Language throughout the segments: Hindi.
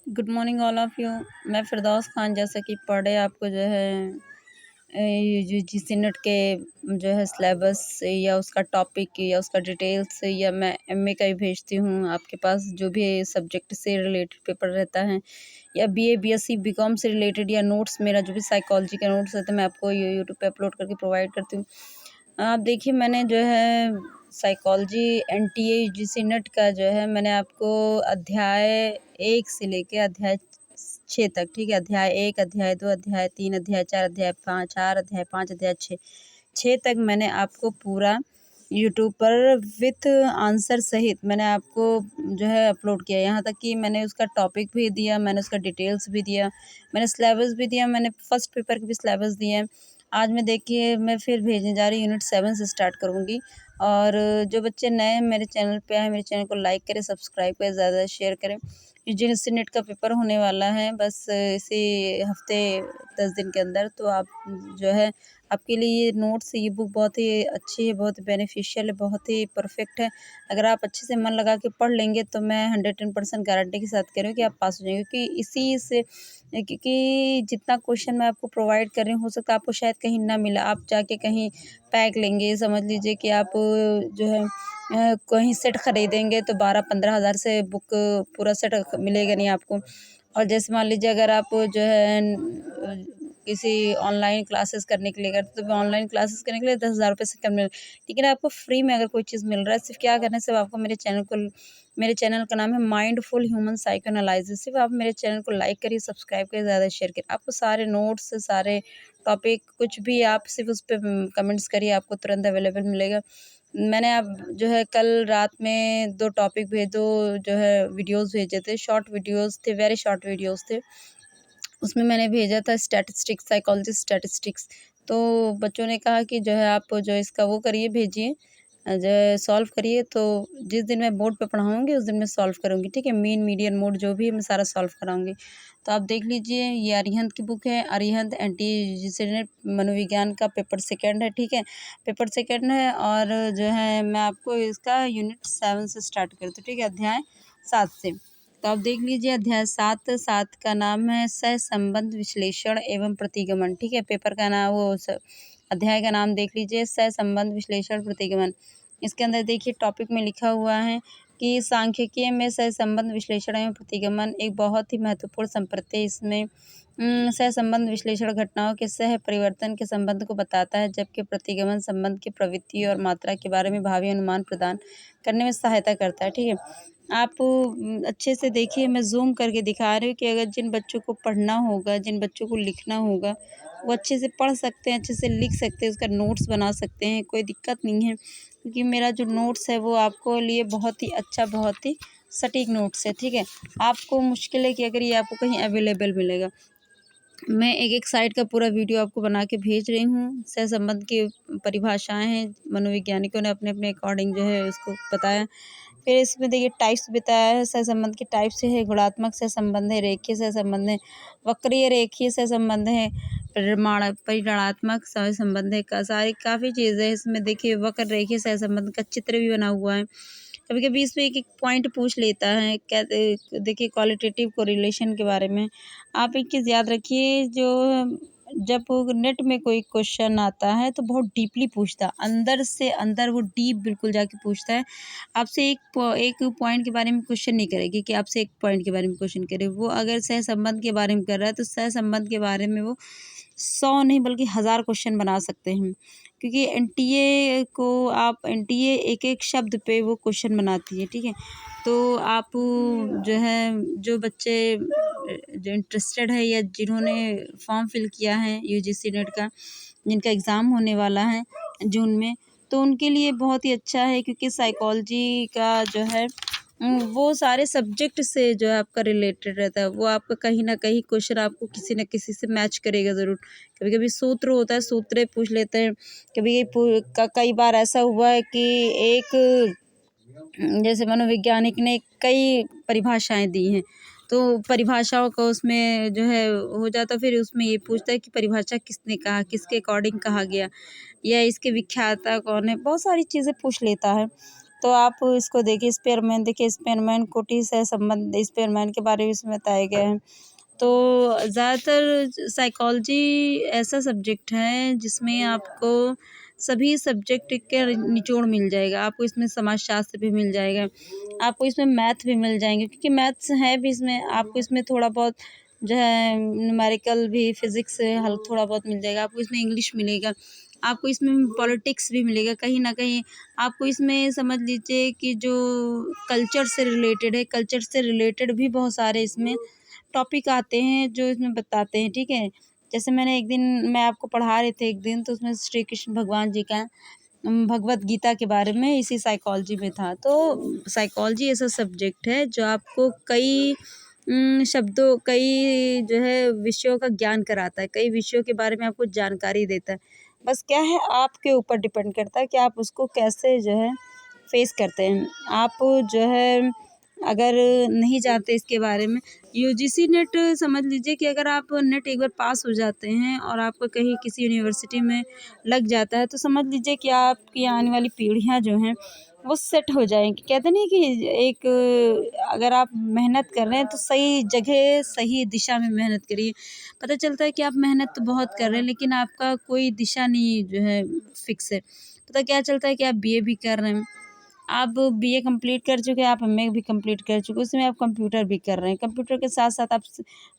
Good morning all of you. मैं फ़िरदौस ख़ान, जैसा कि पर डे आपको जो है यूजीसी नेट के जो है सिलेबस या उसका टॉपिक या उसका डिटेल्स या मैं एमए का ही भेजती हूँ आपके पास, जो भी सब्जेक्ट से रिलेटेड पेपर रहता है या बीए बीएससी बीकॉम से रिलेटेड या नोट्स, मेरा जो भी साइकोलॉजी का नोट्स रहता है मैं आपको यूट्यूब पे अपलोड करके प्रोवाइड करती हूँ। आप देखिए, मैंने जो है साइकोलॉजी एनटीए यूजीसी नेट का जो है मैंने आपको अध्याय 1 से लेके अध्याय 6 तक, ठीक है, अध्याय 1, अध्याय 2, अध्याय 3, अध्याय 4, अध्याय 5, 4, अध्याय 5, अध्याय 6 तक मैंने आपको पूरा यूट्यूब पर विथ आंसर सहित मैंने आपको जो है अपलोड किया। यहाँ तक कि मैंने उसका टॉपिक भी दिया, मैंने उसका डिटेल्स भी दिया, मैंने सिलेबस भी दिया, मैंने फर्स्ट पेपर का भी सिलेबस दिया है। आज मैं देखिए मैं फिर भेजने जा रही हूँ, यूनिट 7 से स्टार्ट करूँगी। और जो बच्चे नए हैं मेरे चैनल पे आए, मेरे चैनल को लाइक करें, सब्सक्राइब करें, ज़्यादा शेयर करें। यूजीसी नेट का पेपर होने वाला है बस इसी हफ्ते 10 दिन के अंदर। तो आप जो है, आपके लिए ये नोट्स, ये बुक बहुत ही अच्छी है, बहुत बेनिफिशियल है, बहुत ही परफेक्ट है। अगर आप अच्छे से मन लगा के पढ़ लेंगे तो मैं 110% गारंटी के साथ कह रही हूँ कि आप पास हो जाएंगे, क्योंकि इसी से, क्योंकि जितना क्वेश्चन मैं आपको प्रोवाइड कर रही हूँ, हो सकता है आपको शायद कहीं ना मिला, आप जाके कहीं पैक लेंगे, समझ लीजिए कि आप जो है कहीं सेट खरीदेंगे तो 12-15 हज़ार से बुक पूरा सेट मिलेगा नहीं आपको। और जैसे मान लीजिए अगर आप जो है किसी ऑनलाइन क्लासेस करने के लिए करते, तो ऑनलाइन क्लासेस करने के लिए 10,000 रुपये से कम मिल, लेकिन आपको फ्री में अगर कोई चीज़ मिल रहा है, सिर्फ क्या करना है, सिर्फ आपको मेरे चैनल का नाम है माइंडफुल ह्यूमन साइको एनालिसिस। सिर्फ आप मेरे चैनल को लाइक करिए, सब्सक्राइब करिए, ज़्यादा शेयर करिए। आपको सारे नोट्स, सारे टॉपिक, कुछ भी आप सिर्फ उस पर कमेंट्स करिए, आपको तुरंत अवेलेबल मिलेगा। मैंने अब जो है कल रात में 2 टॉपिक दो जो है वीडियोज़ भेजे थे, शॉर्ट वीडियोज़ थे, वेरी शॉर्ट वीडियोज़ थे। उसमें मैंने भेजा था स्टैटिस्टिक्स, साइकोलॉजी स्टैटिस्टिक्स। तो बच्चों ने कहा कि जो है आप जो इसका वो करिए, भेजिए, जो है सॉल्व करिए। तो जिस दिन मैं बोर्ड पे पढ़ाऊँगी उस दिन मैं सॉल्व करूँगी, ठीक है? मीन, मीडियन, मोड जो भी है मैं सारा सॉल्व कराऊँगी। तो आप देख लीजिए, ये अरिहंत की बुक है, अरिहंत एंटी मनोविज्ञान का पेपर सेकंड है, ठीक है? पेपर सेकंड है। और जो है मैं आपको इसका यूनिट 7 से स्टार्ट करती हूँ, ठीक है? अध्याय 7 से। तो आप देख लीजिए, अध्याय 7 का नाम है सहसंबंध विश्लेषण एवं प्रतिगमन, ठीक है? पेपर का नाम अध्याय का नाम देख लीजिए, सहसंबंध विश्लेषण प्रतिगमन। इसके अंदर देखिए टॉपिक में लिखा हुआ है कि सांख्यिकीय में सहसंबंध विश्लेषण एवं प्रतिगमन एक बहुत ही महत्वपूर्ण संप्रति है। इसमें सहसंबंध विश्लेषण घटनाओं के सह परिवर्तन के संबंध को बताता है, जबकि प्रतिगमन संबंध की प्रवृत्ति और मात्रा के बारे में भावी अनुमान प्रदान करने में सहायता करता है, ठीक है? आप अच्छे से देखिए, मैं ज़ूम करके दिखा रही हूँ कि अगर जिन बच्चों को पढ़ना होगा, जिन बच्चों को लिखना होगा, वो अच्छे से पढ़ सकते हैं, अच्छे से लिख सकते हैं, उसका नोट्स बना सकते हैं, कोई दिक्कत नहीं है। क्योंकि मेरा जो नोट्स है वो आपको लिए बहुत ही अच्छा, बहुत ही सटीक नोट्स है, ठीक है? आपको मुश्किल है कि अगर ये आपको कहीं अवेलेबल मिलेगा। मैं एक-एक साइड का पूरा वीडियो आपको बना के भेज रही हूँ। सहसंबंध की परिभाषाएँ हैं, मनोवैज्ञानिकों ने अपने-अपने अकॉर्डिंग जो है इसको बताया। फिर इसमें देखिए टाइप्स बताया है, सहसंबंध के टाइप्स है, गुणात्मक सहसंबंध है, रेखीय सहसंबंध है, वक्रीय रेखीय सहसंबंध है, परिमाणात्मक सहसंबंध है, का सारी काफ़ी चीज़ें हैं इसमें। देखिए वक्र रेखीय सहसंबंध का चित्र भी बना हुआ है। कभी-कभी इसमें एक-एक पॉइंट पूछ लेता है, क्या देखिए क्वालिटेटिव कोरिलेशन के बारे में। आप एक चीज़ याद रखिए, जो जब नेट में कोई क्वेश्चन आता है तो बहुत डीपली पूछता है, अंदर से अंदर वो डीप बिल्कुल जाके पूछता है। आपसे एक पॉइंट के बारे में क्वेश्चन नहीं करेगी कि आपसे एक पॉइंट के बारे में क्वेश्चन करे। वो अगर सहसंबंध के बारे में कर रहा है तो सहसंबंध के बारे में वो 100 नहीं बल्कि 1000 क्वेश्चन बना सकते हैं। क्योंकि एनटीए एक-एक शब्द पे वो क्वेश्चन बनाती है, ठीक है? तो आप जो है, जो बच्चे जो इंटरेस्टेड है या जिन्होंने फॉर्म फिल किया है यूजीसी नेट का, जिनका एग्ज़ाम होने वाला है जून में, तो उनके लिए बहुत ही अच्छा है, क्योंकि साइकोलॉजी का जो है वो सारे सब्जेक्ट से जो है आपका रिलेटेड रहता है। वो आपका कहीं न कहीं क्वेश्चन आपको किसी न किसी से मैच करेगा ज़रूर। कभी-कभी सूत्र होता है, सूत्रें पूछ लेते हैं। कभी कई बार ऐसा हुआ है कि एक जैसे मनोवैज्ञानिक ने कई परिभाषाएँ दी हैं, तो परिभाषाओं को उसमें जो है हो जाता, फिर उसमें ये पूछता है कि परिभाषा किसने कहा, किसके अकॉर्डिंग कहा गया, या इसके व्याख्याता कौन है, बहुत सारी चीज़ें पूछ लेता है। तो आप इसको देखिए, स्पेयरमैन देखिए, स्पेयरमैन कोटि से संबंध स्पेयरमैन के बारे में इसमें बताया गया है। तो ज़्यादातर साइकोलॉजी ऐसा सब्जेक्ट है जिसमें आपको सभी सब्जेक्ट के निचोड़ मिल जाएगा। आपको इसमें समाजशास्त्र भी मिल जाएगा, आपको इसमें मैथ भी मिल जाएंगे, क्योंकि मैथ्स है भी इसमें। आपको इसमें थोड़ा बहुत जो है न्यूमेरिकल भी, फिजिक्स हल थोड़ा बहुत मिल जाएगा। आपको इसमें इंग्लिश मिलेगा, आपको इसमें पॉलिटिक्स भी मिलेगा। कहीं ना कहीं आपको इसमें समझ लीजिए कि जो कल्चर से रिलेटेड है, कल्चर से रिलेटेड भी बहुत सारे इसमें टॉपिक आते हैं जो इसमें बताते हैं, ठीक है। जैसे मैं आपको पढ़ा रहे थे एक दिन, तो उसमें श्री कृष्ण भगवान जी का भगवत गीता के बारे में इसी साइकोलॉजी में था। तो साइकोलॉजी ऐसा सब्जेक्ट है जो आपको कई शब्दों, कई जो है विषयों का ज्ञान कराता है, कई विषयों के बारे में आपको जानकारी देता है। बस क्या है, आपके ऊपर डिपेंड करता है कि आप उसको कैसे जो है फेस करते हैं। आप जो है अगर नहीं जानते इसके बारे में, यूजीसी नेट समझ लीजिए कि अगर आप नेट एक बार पास हो जाते हैं और आपको कहीं किसी यूनिवर्सिटी में लग जाता है, तो समझ लीजिए कि आपकी आने वाली पीढ़ियां जो हैं वो सेट हो जाएंगी। कहते नहीं कि एक अगर आप मेहनत कर रहे हैं तो सही जगह सही दिशा में मेहनत करिए। पता चलता है कि आप मेहनत तो बहुत कर रहे हैं लेकिन आपका कोई दिशा नहीं जो है फिक्स है। पता क्या चलता है कि आप बीए भी कर रहे हैं, आप बीए कंप्लीट कर चुके हैं, आप एमए भी कंप्लीट कर चुके हैं, उसमें आप कंप्यूटर भी कर रहे हैं। कंप्यूटर के साथ साथ आप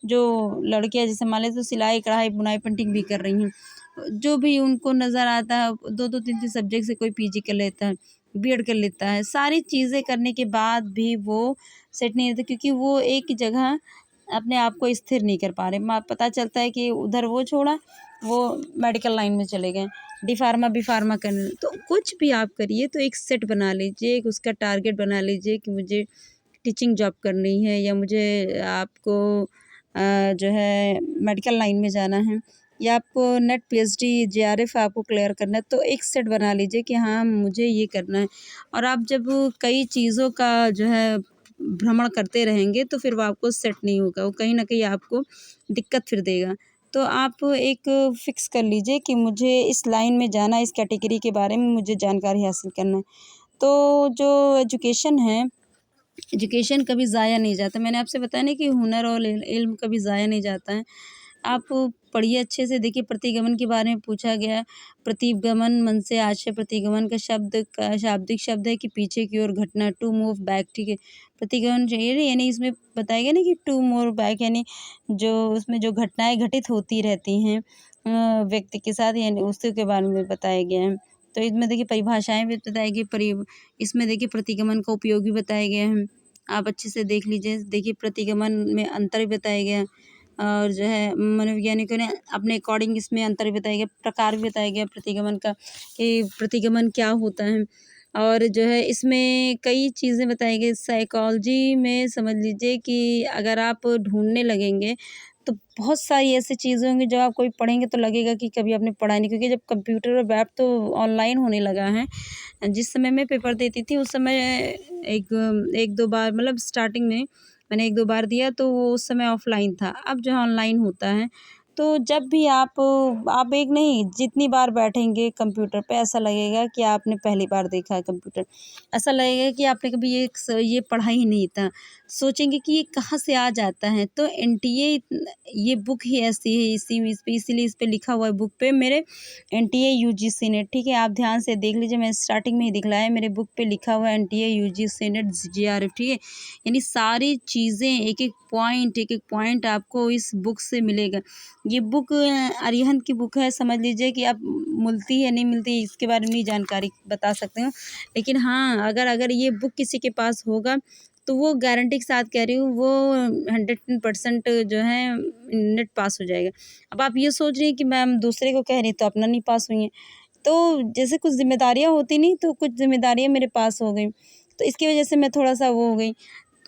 जो लड़कियां जैसे मान लें तो सिलाई कढ़ाई बुनाई पेंटिंग भी कर रही हैं। जो भी उनको नज़र आता है, दो दो तीन तीन सब्जेक्ट से कोई पीजी कर लेता है, बीएड कर लेता है, सारी चीज़ें करने के बाद भी वो सेट नहीं रहते, क्योंकि वो एक जगह अपने आप को स्थिर नहीं कर पा रहे। पता चलता है कि उधर वो छोड़ा, वो मेडिकल लाइन में चले गए, डी फार्मा बी फार्मा करने। तो कुछ भी आप करिए तो एक सेट बना लीजिए, एक उसका टारगेट बना लीजिए कि मुझे टीचिंग जॉब करनी है, या मुझे आपको जो है मेडिकल लाइन में जाना है, या आपको नेट पीएचडी जेआरएफ आपको क्लियर करना है। तो एक सेट बना लीजिए कि हाँ मुझे ये करना है। और आप जब कई चीज़ों का जो है भ्रमण करते रहेंगे तो फिर वो आपको सेट नहीं होगा, वो कहीं ना कहीं आपको दिक्कत फिर देगा। तो आप एक फ़िक्स कर लीजिए कि मुझे इस लाइन में जाना है, इस कैटेगरी के बारे में मुझे जानकारी हासिल करना है। तो जो एजुकेशन है, एजुकेशन कभी ज़ाया नहीं जाता। मैंने आपसे बताया ना कि हुनर और इल्म कभी ज़ाया नहीं जाता है। आप पढ़िए अच्छे से। देखिए, प्रतिगमन के बारे में पूछा गया है। प्रतिगमन मन से आशय, प्रतिगमन का शाब्दिक शब्द है कि पीछे की ओर घटना, टू मूव बैक, ठीक है। प्रतिगमन चाहिए यानी इसमें बताया गया ना कि टू मूव बैक, यानी जो उसमें जो घटनाएं घटित होती रहती हैं व्यक्ति के साथ, यानी उसी के बारे में बताया गया है। तो इसमें देखिए परिभाषाएं भी बताई गई, इसमें देखिए प्रतिगमन का उपयोग भी बताया गया है। आप अच्छे से देख लीजिए। देखिए प्रतिगमन में अंतर भी बताया गया है, और जो है मनोवैज्ञानिकों ने अपने अकॉर्डिंग इसमें अंतर भी बताया गया, प्रकार भी बताया गया प्रतिगमन का कि प्रतिगमन क्या होता है। और जो है इसमें कई चीज़ें बताई गई। साइकोलॉजी में समझ लीजिए कि अगर आप ढूंढने लगेंगे तो बहुत सारी ऐसी चीज़ें होंगी जो आप कोई पढ़ेंगे तो लगेगा कि कभी आपने पढ़ा नहीं, क्योंकि जब कंप्यूटर और वेब तो ऑनलाइन होने लगा है। जिस समय मैं पेपर देती थी उस समय एक दो बार, मतलब स्टार्टिंग में मैंने एक दो बार दिया, तो वो उस समय ऑफलाइन था। अब जो है ऑनलाइन होता है। तो जब भी आप एक नहीं जितनी बार बैठेंगे कंप्यूटर पे, ऐसा लगेगा कि आपने पहली बार देखा है कंप्यूटर। ऐसा लगेगा कि आपने कभी ये पढ़ा ही नहीं था। सोचेंगे कि ये कहाँ से आ जाता है। तो एनटीए ये बुक ही ऐसी है, इसीलिए इस पे लिखा हुआ है बुक पे मेरे, एनटीए यूजीसी नेट, ठीक है। आप ध्यान से देख लीजिए, मैं स्टार्टिंग में ही दिखलाया मेरे बुक पे लिखा हुआ है एनटीए यूजीसी नेट जेआरएफ, ठीक है। यानी सारी चीज़ें एक एक पॉइंट आपको इस बुक से मिलेगा। ये बुक अरिहंत की बुक है। समझ लीजिए कि आप मिलती है नहीं मिलती इसके बारे में नहीं जानकारी बता सकते हो, लेकिन हाँ अगर ये बुक किसी के पास होगा तो वो गारंटी के साथ कह रही हूँ, वो 110% जो है नेट पास हो जाएगा। अब आप ये सोच रही हैं कि मैम दूसरे को कह रही तो अपना नहीं पास हुई हैं। तो जैसे कुछ जिम्मेदारियाँ होती नहीं, तो कुछ जिम्मेदारियाँ मेरे पास हो गई, तो इसकी वजह से मैं थोड़ा सा वो हो गई।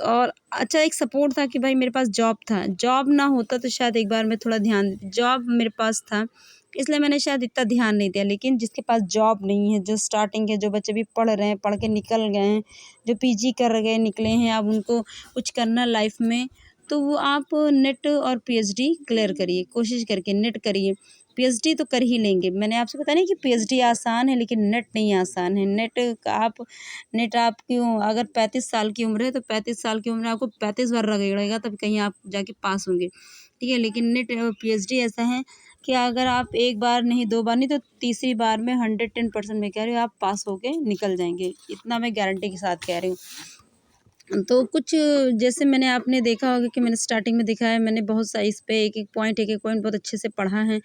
और अच्छा एक सपोर्ट था कि भाई मेरे पास जॉब था। जॉब ना होता तो शायद एक बार मैं थोड़ा ध्यान, जॉब मेरे पास था इसलिए मैंने शायद इतना ध्यान नहीं दिया। लेकिन जिसके पास जॉब नहीं है, जो स्टार्टिंग के जो बच्चे भी पढ़ रहे हैं, पढ़ के निकल गए हैं, जो पीजी कर गए निकले हैं, अब उनको कुछ करना लाइफ में, तो वो आप नेट और पीएचडी क्लियर करिए, कोशिश करके नेट करिए। पीएचडी तो कर ही लेंगे। मैंने आपसे बताया नहीं कि पीएचडी आसान है लेकिन नेट नहीं आसान है। नेट आप क्यों, अगर 35 साल की उम्र है तो 35 साल की उम्र में आपको 35 बार रगड़ेगा तब कहीं आप जाके पास होंगे, ठीक है। लेकिन नेट पीएचडी ऐसा है कि अगर आप एक बार नहीं, दो बार नहीं तो तीसरी बार में 110% मैं कह रही हूँ आप पास होके निकल जाएंगे, इतना मैं गारंटी के साथ कह रही हूँ। तो कुछ जैसे मैंने, आपने देखा होगा कि मैंने स्टार्टिंग में दिखाया, मैंने बहुत सा इस पे एक एक पॉइंट बहुत अच्छे से पढ़ा है।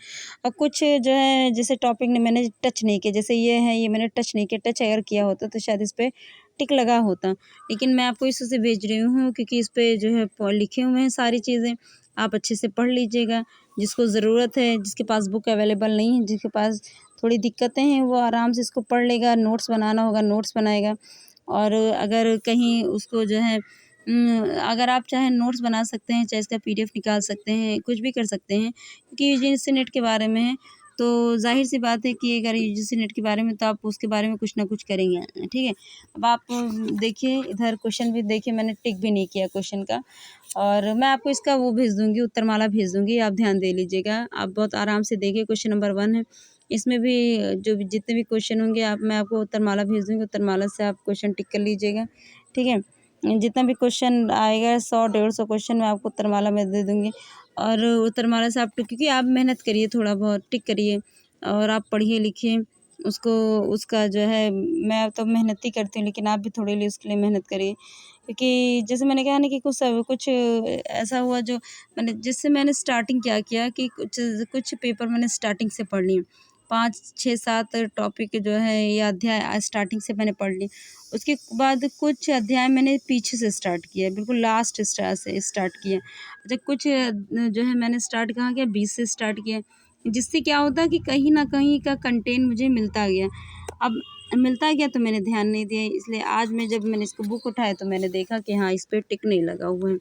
और कुछ जो है जैसे टॉपिक ने मैंने टच नहीं किया, जैसे ये है, ये मैंने टच नहीं किया। टच अगर किया होता तो शायद इस पे टिक लगा होता, लेकिन मैं आपको इस से भेज रही हूँ क्योंकि इस पे जो है लिखे हुए हैं सारी चीज़ें, आप अच्छे से पढ़ लीजिएगा। जिसको ज़रूरत है, जिसके पास बुक अवेलेबल नहीं है, जिसके पास थोड़ी दिक्कतें हैं, वो आराम से इसको पढ़ लेगा। नोट्स बनाना होगा नोट्स बनाएगा। और अगर कहीं उसको जो है अगर आप चाहें नोट्स बना सकते हैं, चाहे इसका पीडीएफ निकाल सकते हैं, कुछ भी कर सकते हैं क्योंकि यूजीसी नेट के बारे में है। तो ज़ाहिर सी बात है कि अगर यूजीसी नेट के बारे में तो आप उसके बारे में कुछ ना कुछ करेंगे, ठीक है। अब आप देखिए, इधर क्वेश्चन भी देखिए, मैंने टिक भी नहीं किया क्वेश्चन का। और मैं आपको इसका वो भेज दूँगी, उत्तरमाला भेज दूँगी, आप ध्यान दे लीजिएगा। आप बहुत आराम से देखिए, क्वेश्चन नंबर 1 है। इसमें भी जो भी जितने भी क्वेश्चन होंगे मैं आपको उत्तरमाला भेज दूँगी, उत्तरमाला से आप क्वेश्चन टिक कर लीजिएगा, ठीक है। जितना भी क्वेश्चन आएगा 100-150 क्वेश्चन मैं आपको उत्तरमाला में दे दूँगी। और उत्तरमाला से आप टिक, क्योंकि आप मेहनत करिए, थोड़ा बहुत टिक करिए और आप पढ़िए लिखिए उसको। उसका जो है, मैं तो मेहनत ही करती हूँ लेकिन आप भी थोड़े लिए उसके लिए मेहनत करिए, क्योंकि जैसे मैंने कहा ना कि कुछ ऐसा हुआ जो मैंने स्टार्टिंग क्या किया कि कुछ पेपर मैंने स्टार्टिंग से पढ़ लिए। 5, 6, 7 टॉपिक जो है या अध्याय स्टार्टिंग से मैंने पढ़ ली। उसके बाद कुछ अध्याय मैंने पीछे से स्टार्ट किया, बिल्कुल लास्ट से स्टार्ट किया। अच्छा, कुछ जो है मैंने स्टार्ट कहाँ किया, 20 से स्टार्ट किया, जिससे क्या होता है कि कहीं न कहीं का कंटेंट मुझे मिलता गया। अब मिलता गया तो मैंने ध्यान नहीं दिया, इसलिए आज जब मैंने इसको बुक उठाया तो मैंने देखा कि हाँ, इस पे टिक नहीं लगा हुआ है।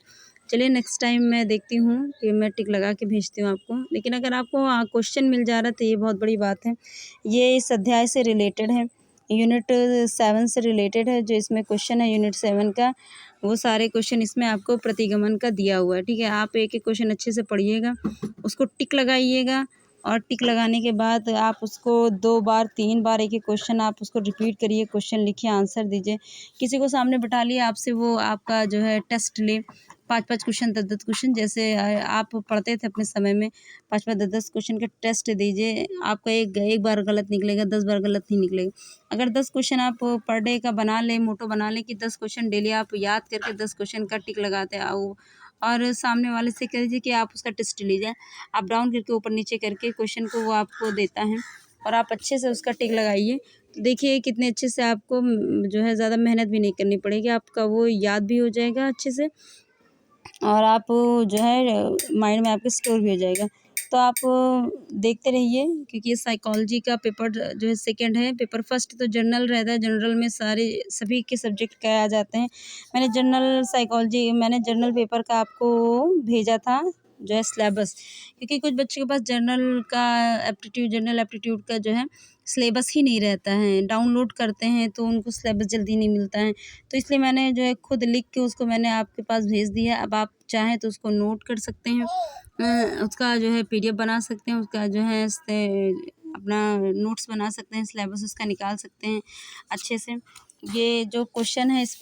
चलिए, नेक्स्ट टाइम मैं देखती हूँ कि मैं टिक लगा के भेजती हूँ आपको। लेकिन अगर आपको क्वेश्चन मिल जा रहा है तो ये बहुत बड़ी बात है। ये इस अध्याय से रिलेटेड है, यूनिट 7 से रिलेटेड है। जो इसमें क्वेश्चन है यूनिट 7 का, वो सारे क्वेश्चन इसमें आपको प्रतिगमन का दिया हुआ है, ठीक है। आप एक-एक क्वेश्चन अच्छे से पढ़िएगा, उसको टिक लगाइएगा और टिक लगाने के बाद आप उसको 2 बार 3 बार एक-एक क्वेश्चन आप उसको रिपीट करिए, क्वेश्चन लिखिए, आंसर दीजिए। किसी को सामने बिठा लिए, आपसे वो आपका जो है टेस्ट ले, 5-5 क्वेश्चन, 10-10 क्वेश्चन, जैसे आप पढ़ते थे अपने समय में, 5-5, 10-10 क्वेश्चन का टेस्ट दीजिए। आपका एक बार गलत निकलेगा, 10 बार गलत नहीं निकलेगा। अगर 10 क्वेश्चन आप पर डे का बना लें, मोटो बना लें कि 10 क्वेश्चन डेली आप याद करके 10 क्वेश्चन का टिक लगाते आओ, और सामने वाले से कह दीजिए कि आप उसका टेस्ट लीजिए। आप डाउन करके ऊपर नीचे करके क्वेश्चन को वो आपको देता है और आप अच्छे से उसका टिक लगाइए। तो देखिए कितने अच्छे से आपको जो है ज़्यादा मेहनत भी नहीं करनी पड़ेगी, आपका वो याद भी हो जाएगा अच्छे से और आप जो है माइंड में आपके स्टोर भी हो जाएगा। तो आप देखते रहिए, क्योंकि ये साइकोलॉजी का पेपर जो है सेकंड है। पेपर फर्स्ट तो जनरल रहता है, जनरल में सभी के सब्जेक्ट क्या आ जाते हैं। मैंने जनरल पेपर का आपको भेजा था जो है सिलेबस, क्योंकि कुछ बच्चों के पास जनरल एप्टीट्यूड का जो है सिलेबस ही नहीं रहता है, डाउनलोड करते हैं तो उनको सिलेबस जल्दी नहीं मिलता है। तो इसलिए मैंने जो है खुद लिख के उसको मैंने आपके पास भेज दिया। अब आप चाहें तो उसको नोट कर सकते हैं, उसका जो है पीडीएफ बना सकते हैं, उसका जो है अपना नोट्स बना सकते हैं, सिलेबस उसका निकाल सकते हैं अच्छे से। ये जो क्वेश्चन है इस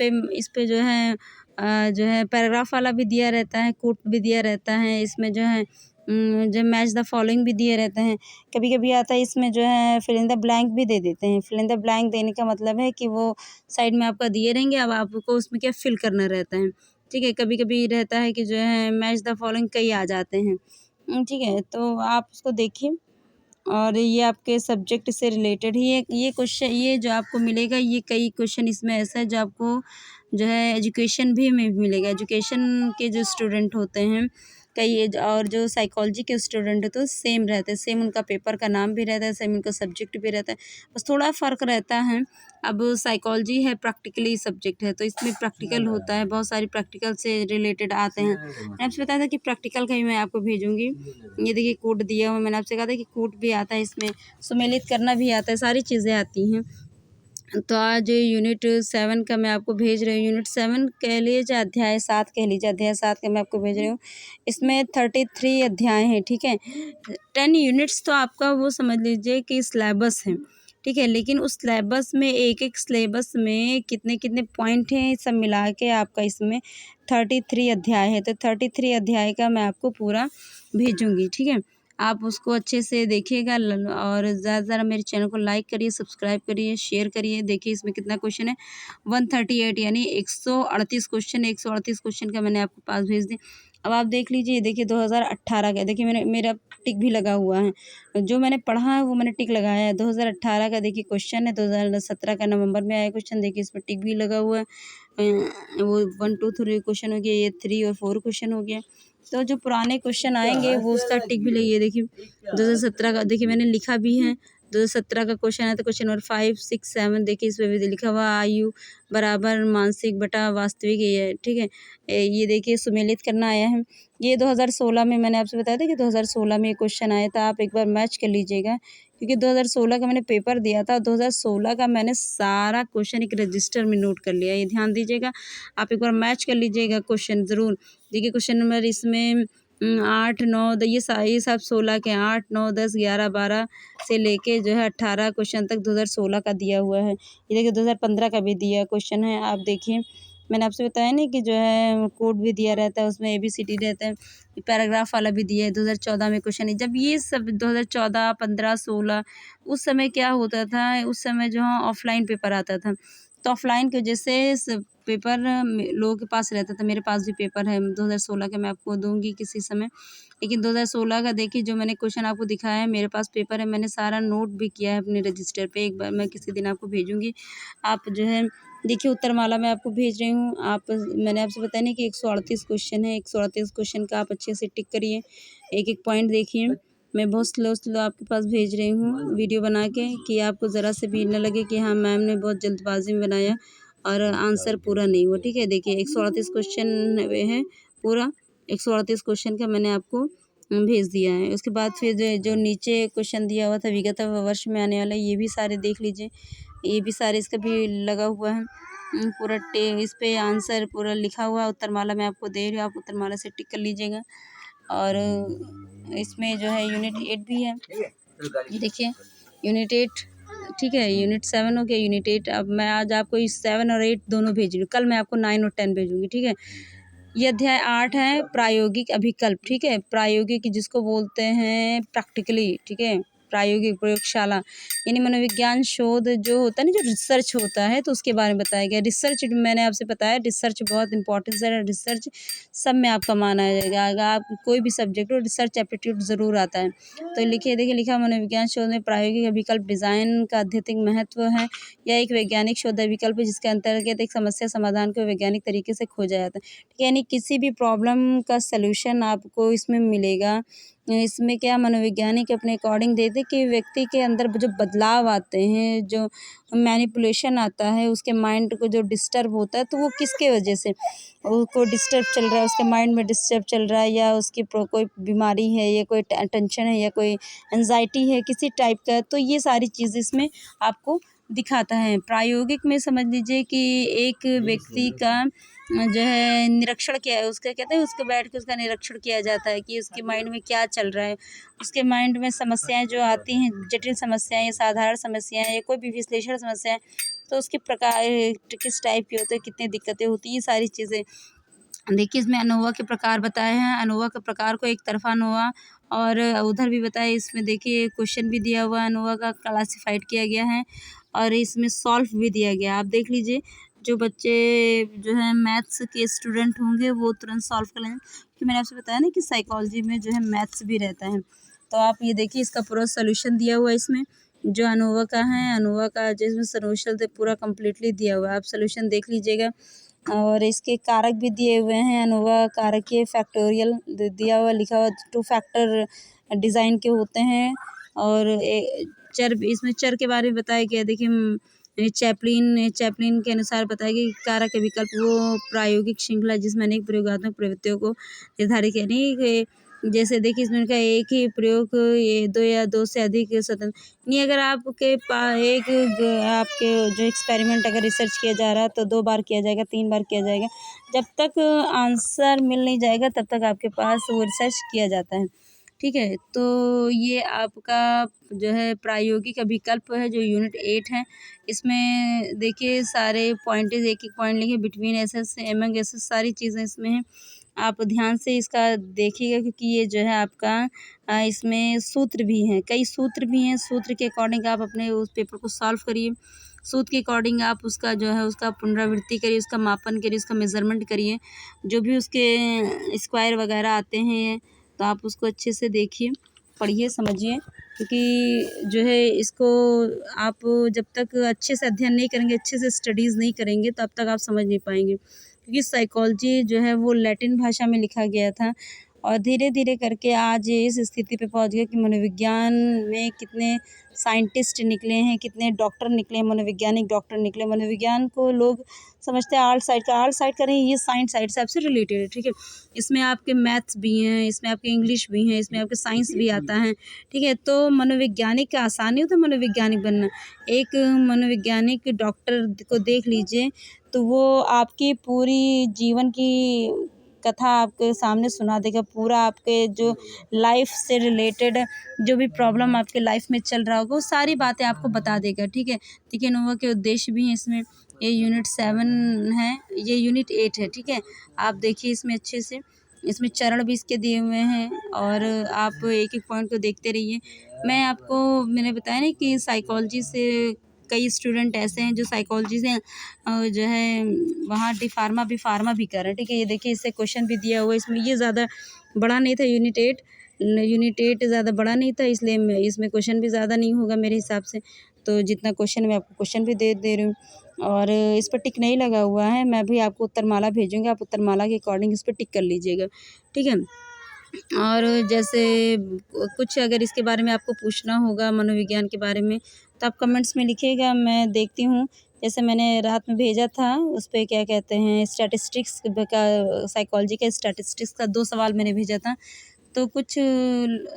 पे जो है पैराग्राफ वाला भी दिया रहता है, कोट भी दिया रहता है, इसमें जो है जो मैच द फॉलोइंग भी दिए रहते हैं। कभी-कभी आता है इसमें जो है फिल इन द ब्लैंक भी दे देते हैं। फिल इन द ब्लैंक देने का मतलब है कि वो साइड में आपका दिए रहेंगे, अब आपको उसमें क्या फिल करना रहता है, ठीक है। कभी-कभी रहता है कि जो है मैच द फॉलोइंग कई आ जाते हैं, ठीक है। तो आप उसको देखिए और ये आपके सब्जेक्ट से रिलेटेड ही ये क्वेश्चन, ये जो आपको मिलेगा, ये कई क्वेश्चन इसमें ऐसा है जो आपको जो है एजुकेशन भी में मिलेगा। एजुकेशन के जो स्टूडेंट होते हैं कई, और जो साइकोलॉजी के स्टूडेंट है तो सेम रहते हैं, सेम उनका पेपर का नाम भी रहता है, सेम उनका सब्जेक्ट भी रहता है, बस थोड़ा फ़र्क रहता है। अब साइकोलॉजी है प्रैक्टिकली सब्जेक्ट है, तो इसमें प्रैक्टिकल होता है, बहुत सारी प्रैक्टिकल से रिलेटेड आते हैं। मैंने आपसे बताया था कि प्रैक्टिकल का ही मैं आपको भेजूँगी। ये देखिए कोड दिया हुआ, मैंने आपसे कहा था कि कोड भी आता है इसमें, सुमेलित करना भी आता है, सारी चीज़ें आती हैं। तो आज यूनिट 7 का मैं आपको भेज रही हूँ। यूनिट 7 कह लीजिए, अध्याय 7 कह लीजिए, अध्याय 7 का मैं आपको भेज रही हूँ। इसमें 33 अध्याय हैं, ठीक है। 10 यूनिट्स तो आपका वो समझ लीजिए कि सिलेबस है, ठीक है। लेकिन उस सिलेबस में एक सिलेबस में कितने कितने पॉइंट हैं, सब मिला के आपका इसमें 33 अध्याय है। तो 33 अध्याय का मैं आपको पूरा भेजूँगी, ठीक है। आप उसको अच्छे से देखिएगा और ज़्यादा से ज़्यादा मेरे चैनल को लाइक करिए, सब्सक्राइब करिए, शेयर करिए। देखिए इसमें कितना क्वेश्चन है, 138 यानी 138 क्वेश्चन, 138 क्वेश्चन का मैंने आपको पास भेज दी। अब आप देख लीजिए, देखिए 2018 का, देखिए मेरा टिक भी लगा हुआ है। जो मैंने पढ़ा है वो मैंने टिक लगाया है। 2018 का देखिए क्वेश्चन है, 2017 का नवंबर में आया क्वेश्चन, देखिए इसमें टिक भी लगा हुआ है। वो 1 2 3 क्वेश्चन हो गया, ये 3 और 4 क्वेश्चन हो गया। तो जो पुराने क्वेश्चन आएंगे वो उसका टिक भी लगी है। देखिए 2017 का देखिए मैंने लिखा भी है। 2017 का क्वेश्चन है, तो क्वेश्चन नंबर 5 6 7 देखिए इसमें भी लिखा हुआ आयु बराबर मानसिक बटा वास्तविक, ये है, ठीक है। ये देखिए सुमेलित करना आया है। ये 2016 में मैंने आपसे बताया था कि 2016 में ये क्वेश्चन आया था। आप एक बार मैच कर लीजिएगा, क्योंकि 2016 का मैंने पेपर दिया था। 2016 का मैंने सारा क्वेश्चन एक रजिस्टर में नोट कर लिया, ये ध्यान दीजिएगा। आप एक बार मैच कर लीजिएगा क्वेश्चन ज़रूर। देखिए क्वेश्चन नंबर इसमें 8 9 ये सब 16 के 8 9 10 11 12 से लेके जो है 18 क्वेश्चन तक 2016 का दिया हुआ है। ये देखिए 2015 का भी दिया क्वेश्चन है। आप देखिए मैंने आपसे बताया नहीं कि जो है कोड भी दिया रहता है, उसमें ABCD रहता है, पैराग्राफ वाला भी दिया है। 2014 में क्वेश्चन है। जब ये सब 2014 15 16 उस समय क्या होता था, उस समय जो है ऑफलाइन पेपर आता था। तो ऑफलाइन की वजह से पेपर लोगों के पास रहता था। मेरे पास भी पेपर है 2016 का, मैं आपको दूंगी किसी समय। लेकिन 2016 का देखिए जो मैंने क्वेश्चन आपको दिखाया है, मेरे पास पेपर है, मैंने सारा नोट भी किया है अपने रजिस्टर पे। एक बार मैं किसी दिन आपको भेजूंगी। आप जो है देखिए उत्तरमाला मैं आपको भेज रही हूँ। आप मैंने आपसे बताया नहीं कि 138 क्वेश्चन है। 138 क्वेश्चन का आप अच्छे से टिक करिए, एक एक पॉइंट देखिए। मैं बहुत स्लो आपके पास भेज रही हूँ वीडियो बना के, कि आपको ज़रा से भी न लगे कि हाँ मैम ने बहुत जल्दबाजी में बनाया और आंसर पूरा नहीं हुआ, ठीक है। देखिए 138 क्वेश्चन है पूरा, 138 क्वेश्चन का मैंने आपको भेज दिया है। उसके बाद फिर जो नीचे क्वेश्चन दिया हुआ था विगत वर्ष में आने वाला, ये भी सारे देख लीजिए। ये भी सारे इसका भी लगा हुआ है पूरा इस पे आंसर पूरा लिखा हुआ है। उत्तरमाला मैं आपको दे रही हूँ, आप उत्तरमाला से टिक कर लीजिएगा। और इसमें जो है यूनिट 8 भी है, ये देखिए यूनिट 8, ठीक है। यूनिट 7 हो गया, यूनिट 8। अब मैं आज आपको इस 7 और 8 दोनों भेज रही हूँ। कल मैं आपको 9 और 10 भेजूँगी, ठीक है। ये अध्याय 8 है, प्रायोगिक अभिकल्प, ठीक है। प्रायोगिक जिसको बोलते हैं प्रैक्टिकली, ठीक है, प्रायोगिक प्रयोगशाला, यानी मनोविज्ञान शोध जो होता है ना, जो रिसर्च होता है, तो उसके बारे में बताया गया। रिसर्च मैंने आपसे बताया, रिसर्च बहुत इंपॉर्टेंस है। रिसर्च सब में आपका मान आ जाएगा। अगर आप कोई भी सब्जेक्ट हो, रिसर्च एप्टीट्यूड ज़रूर आता है। तो लिखिए, देखिए लिखा मनोविज्ञान शोध में प्रायोगिक विकल्प डिज़ाइन का अत्यधिक महत्व है। यह एक वैज्ञानिक शोध विकल्प है जिसके अंतर्गत एक समस्या समाधान को वैज्ञानिक तरीके से खोजा जाता है, ठीक है। यानी किसी भी प्रॉब्लम का सलूशन आपको इसमें मिलेगा। इसमें क्या मनोवैज्ञानिक अपने अकॉर्डिंग देते कि व्यक्ति के अंदर जो बदलाव आते हैं, जो मैनिपुलेशन आता है, उसके माइंड को जो डिस्टर्ब होता है, तो वो किसके वजह से उसको डिस्टर्ब चल रहा है, उसके माइंड में डिस्टर्ब चल रहा है, या उसकी कोई बीमारी है, या कोई टेंशन है, या कोई एंजाइटी है किसी टाइप का, तो ये सारी चीज़ इसमें आपको दिखाता है। प्रायोगिक में समझ लीजिए कि एक व्यक्ति का जो है निरीक्षण किया है, उसका कहते हैं, उसके बैठ के उसका निरीक्षण किया जाता है कि उसके माइंड में क्या चल रहा है। उसके माइंड में समस्याएं जो आती हैं, जटिल समस्याएं या साधारण समस्याएं या कोई भी विश्लेषण समस्याएं, तो उसके प्रकार किस टाइप की होती है, कितनी दिक्कतें होती हैं, ये सारी चीज़ें देखिए। इसमें अनोवा के प्रकार बताए हैं। अनोवा के प्रकार को एक तरफा अनोवा और उधर भी बताया। इसमें देखिए क्वेश्चन भी दिया हुआ है, अनोवा का क्लासिफाइड किया गया है और इसमें सॉल्व भी दिया गया है। आप देख लीजिए, जो बच्चे जो है मैथ्स के स्टूडेंट होंगे वो तुरंत सॉल्व कर लेंगे, क्योंकि मैंने आपसे बताया ना कि साइकोलॉजी में जो है मैथ्स भी रहता है। तो आप ये देखिए, इसका पूरा सोल्यूशन दिया हुआ है इसमें, जो अनोवा का है, अनोवा का जिसमें सोल्यूशन पूरा कम्प्लीटली दिया हुआ है, आप सोल्यूशन देख लीजिएगा। और इसके कारक भी दिए हुए हैं। अनोवा कारक के फैक्टोरियल दिया हुआ, लिखा हुआ 2 फैक्टर डिज़ाइन के होते हैं। और चर इसमें चर के बारे में बताया गया। देखिए चैपलिन के अनुसार बताया गया कि कारक के विकल्प वो प्रायोगिक श्रृंखला जिसमें अनेक प्रयोगात्मक प्रवृत्तियों को निर्धारित यानी जैसे देखिए इसमें उनका एक ही प्रयोग ये 2 या 2 से अधिक स्वतंत्र नहीं, अगर आपके आपके जो एक्सपेरिमेंट अगर रिसर्च किया जा रहा है तो 2 बार किया जाएगा, 3 बार किया जाएगा। जब तक आंसर मिल नहीं जाएगा तब तक आपके पास वो रिसर्च किया जाता है। ठीक है? तो ये आपका जो है प्रायोगिक विकल्प है जो यूनिट 8 है। इसमें देखिए सारे पॉइंटेज एक-एक पॉइंट लिखे बिटवीन एसेस, एमंग एसेस सारी चीज़ें इसमें हैं। आप ध्यान से इसका देखिएगा क्योंकि ये जो है आपका इसमें सूत्र भी हैं, कई सूत्र भी हैं। सूत्र के अकॉर्डिंग आप अपने उस पेपर को सॉल्व करिए। सूत्र के अकॉर्डिंग आप उसका जो है उसका पुनरावृत्ति करिए, उसका मापन करिए, उसका मेज़रमेंट करिए। जो भी उसके स्क्वायर वगैरह आते हैं तो आप उसको अच्छे से देखिए, पढ़िए, समझिए क्योंकि जो है इसको आप जब तक अच्छे से अध्ययन नहीं करेंगे, अच्छे से स्टडीज़ नहीं करेंगे तब तक आप समझ नहीं पाएँगे। क्योंकि साइकोलॉजी जो है वो लैटिन भाषा में लिखा गया था और धीरे-धीरे करके आज ये इस स्थिति पे पहुँच गया कि मनोविज्ञान में कितने साइंटिस्ट निकले हैं, कितने डॉक्टर निकले हैं, मनोवैज्ञानिक डॉक्टर निकले। मनोविज्ञान को लोग समझते हैं आर्ट साइड का नहीं, ये साइंस साइड से आपसे रिलेटेड है, ठीक है? इसमें आपके मैथ्स भी हैं, इसमें आपके इंग्लिश भी हैं, इसमें आपके साइंस भी आता है, ठीक है? तो मनोवैज्ञानिक का आसान नहीं होता मनोवैज्ञानिक बनना। एक मनोवैज्ञानिक डॉक्टर को देख लीजिए तो वो आपकी पूरी जीवन की कथा आपके सामने सुना देगा, पूरा आपके जो लाइफ से रिलेटेड जो भी प्रॉब्लम आपके लाइफ में चल रहा होगा वो सारी बातें आपको बता देगा, ठीक है? देखिए इनोवा के उद्देश्य भी हैं इसमें, ये यूनिट 7 है, ये यूनिट 8 है, ठीक है? आप देखिए इसमें अच्छे से, इसमें चरण भी इसके दिए हुए हैं और आप एक-एक पॉइंट को देखते रहिए। मैंने बताया ना कि साइकोलॉजी से कई स्टूडेंट ऐसे हैं जो साइकोलॉजी से जो है वहाँ डी फार्मा, बी फार्मा भी कर रहे हैं, ठीक है? ये देखिए इससे क्वेश्चन भी दिया हुआ है इसमें, ये ज़्यादा बड़ा नहीं था यूनिट 8 ज़्यादा बड़ा नहीं था इसलिए मैं इसमें क्वेश्चन भी ज़्यादा नहीं होगा मेरे हिसाब से। तो जितना क्वेश्चन मैं आपको क्वेश्चन भी दे रही हूँ और इस पर टिक नहीं लगा हुआ है, मैं भी आपको उत्तरमाला भेजूँगी, आप उत्तरमाला के अकॉर्डिंग इस पे टिक कर लीजिएगा, ठीक है? और जैसे कुछ अगर इसके बारे में आपको पूछना होगा मनोविज्ञान के बारे में तो आप कमेंट्स में लिखिएगा, मैं देखती हूँ। जैसे मैंने रात में भेजा था उस पे क्या कहते हैं स्टैटिस्टिक्स का, साइकोलॉजी का स्टैटिस्टिक्स का 2 सवाल मैंने भेजा था। तो कुछ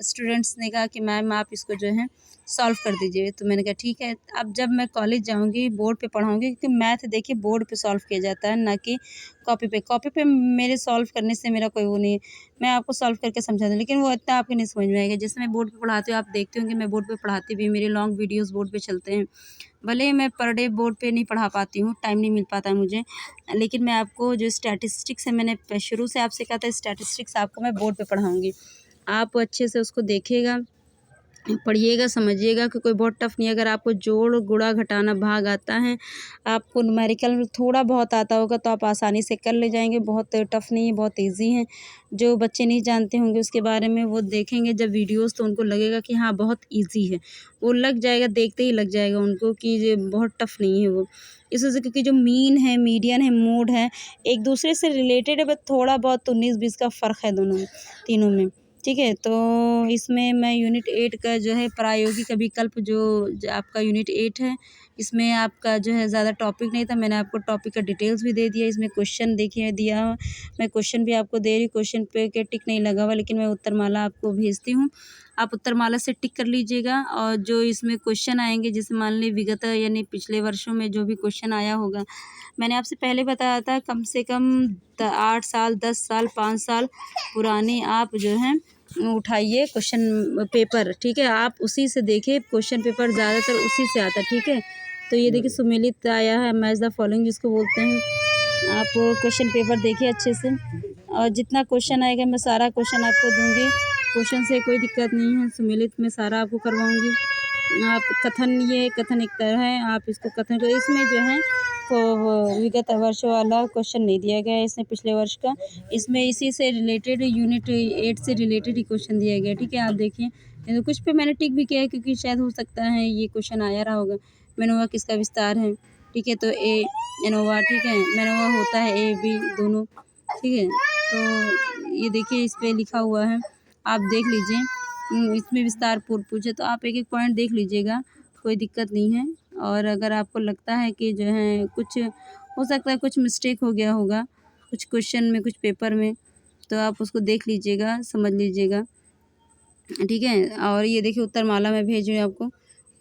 स्टूडेंट्स ने कहा कि मैम आप इसको जो है सॉल्व कर दीजिए। तो मैंने कहा ठीक है। अब जब मैं कॉलेज जाऊँगी बोर्ड पे पढ़ाऊँगी क्योंकि मैथ देखिए बोर्ड पे सॉल्व किया जाता है ना कि कॉपी पे मेरे सॉल्व करने से मेरा कोई वो नहीं है। मैं आपको सॉल्व करके समझा दूँ लेकिन वो इतना आपको नहीं समझ में आएगा। जैसे मैं बोर्ड पे पढ़ाती हूँ, आप देखते होंगे मैं बोर्ड पे पढ़ाती भी हूँ, मेरे लॉन्ग वीडियोज़ बोर्ड पे चलते हैं। भले ही मैं पर डे बोर्ड पे नहीं पढ़ा पाती हूँ, टाइम नहीं मिल पाता है मुझे, लेकिन मैं आपको जो स्टैटिस्टिक्स है मैंने शुरू से आपसे कहा था स्टैटिस्टिक्स आपको मैं बोर्ड पे पढ़ाऊँगी। आप अच्छे से उसको देखिएगा, पढ़िएगा, समझिएगा कि कोई बहुत टफ़ नहीं है। अगर आपको जोड़, गुणा, घटाना, भाग आता है, आपको न्यूमेरिकल में थोड़ा बहुत आता होगा तो आप आसानी से कर ले जाएँगे, बहुत टफ़ नहीं है, बहुत ईज़ी है। जो बच्चे नहीं जानते होंगे उसके बारे में वो देखेंगे जब वीडियोज़ तो उनको लगेगा कि हाँ, बहुत ईज़ी है। वो लग जाएगा, देखते ही लग जाएगा उनको कि ये बहुत टफ़ नहीं है वो। इस वजह से क्योंकि जो मीन है, मीडियन है, मोड है, एक दूसरे से रिलेटेड है बट थोड़ा बहुत 19-20 का फ़र्क है दोनों में, तीनों में। ठीक है, तो इसमें मैं यूनिट 8 का जो है प्रायोगिक विकल्प जो आपका यूनिट 8 है, इसमें आपका जो है ज़्यादा टॉपिक नहीं था, मैंने आपको टॉपिक का डिटेल्स भी दे दिया, इसमें क्वेश्चन देखिए दिया हुआ, मैं क्वेश्चन भी आपको दे रही हूँ, क्वेश्चन पे के टिक नहीं लगा हुआ लेकिन मैं उत्तरमाला आपको भेजती हूँ, आप उत्तरमाला से टिक कर लीजिएगा और जो इसमें क्वेश्चन आएँगे जैसे मान लीजिए विगत यानी पिछले वर्षों में जो भी क्वेश्चन आया होगा, मैंने आपसे पहले बताया था कम से कम 8 साल, 10 साल, 5 साल पुराने आप जो हैं उठाइए क्वेश्चन पेपर, ठीक है? आप उसी से देखिए, क्वेश्चन पेपर ज़्यादातर उसी से आता है, ठीक है? तो ये देखिए सुमेलित आया है, मैच द फॉलोइंग जिसको बोलते हैं। आप क्वेश्चन पेपर देखिए अच्छे से और जितना क्वेश्चन आएगा मैं सारा क्वेश्चन आपको दूँगी। क्वेश्चन से कोई दिक्कत नहीं है, सुमेलित में सारा आपको करवाऊँगी। आप ये कथन एक तरह है, आप इसको कथन को इसमें जो है को वो विगत वर्ष वाला क्वेश्चन नहीं दिया गया है इसमें पिछले वर्ष का, इसमें इसी से रिलेटेड यूनिट 8 से रिलेटेड ही क्वेश्चन दिया गया है, ठीक है? आप देखिए, तो कुछ पे मैंने टिक भी किया है क्योंकि शायद हो सकता है ये क्वेश्चन आया रहा होगा। मेनोवा किसका विस्तार है? ठीक है, तो ए एनोवा, ठीक है? मेनोवा होता है ए, बी दोनों, ठीक है? तो ये देखिए इस पे लिखा हुआ है, आप देख लीजिए। इसमें विस्तार पूर्व पूछे तो आप एक-एक पॉइंट देख लीजिएगा, कोई दिक्कत नहीं है। और अगर आपको लगता है कि जो है कुछ हो सकता है कुछ मिस्टेक हो गया होगा, कुछ क्वेश्चन में, कुछ पेपर में, तो आप उसको देख लीजिएगा, समझ लीजिएगा, ठीक है। और ये देखिए उत्तरमाला मैं भेज रही हूँ आपको,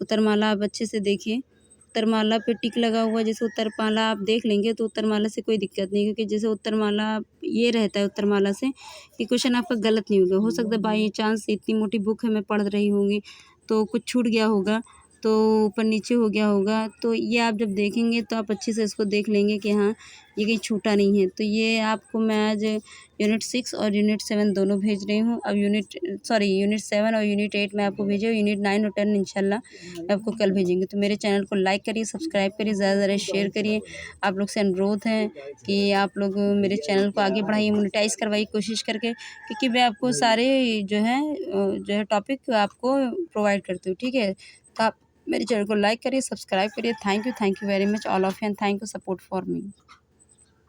उत्तरमाला आप अच्छे से देखिए। उत्तरमाला पे टिक लगा हुआ, जैसे उत्तरमाला आप देख लेंगे तो उत्तरमाला से कोई दिक्कत नहीं, क्योंकि जैसे उत्तरमाला ये रहता है उत्तरमाला से कि क्वेश्चन आपका गलत नहीं होगा। हो सकता है बाई चांस, इतनी मोटी बुक है, मैं पढ़ रही होंगी तो कुछ छूट गया होगा, तो ऊपर नीचे हो गया होगा, तो ये आप जब देखेंगे तो आप अच्छे से इसको देख लेंगे कि हाँ ये कहीं छूटा नहीं है। तो ये आपको मैं आज यूनिट 6 और यूनिट 7 दोनों भेज रही हूँ। अब यूनिट 7 और यूनिट 8 मैं आपको भेजी हूँ, यूनिट 9 और 10 इंशाल्लाह मैं आपको कल भेजेंगे। तो मेरे चैनल को लाइक करिए, सब्सक्राइब करिए, ज़्यादा से ज़्यादा शेयर करिए। आप लोग से अनुरोध है कि आप लोग मेरे चैनल को आगे बढ़ाइए, मोनेटाइज़ करवाइए कोशिश करके, क्योंकि मैं आपको सारे जो है टॉपिक आपको प्रोवाइड करती हूँ, ठीक है। तो आप मेरे चैनल को लाइक करिए, सब्सक्राइब करिए। Thank you very much all of you, and thank you support for me.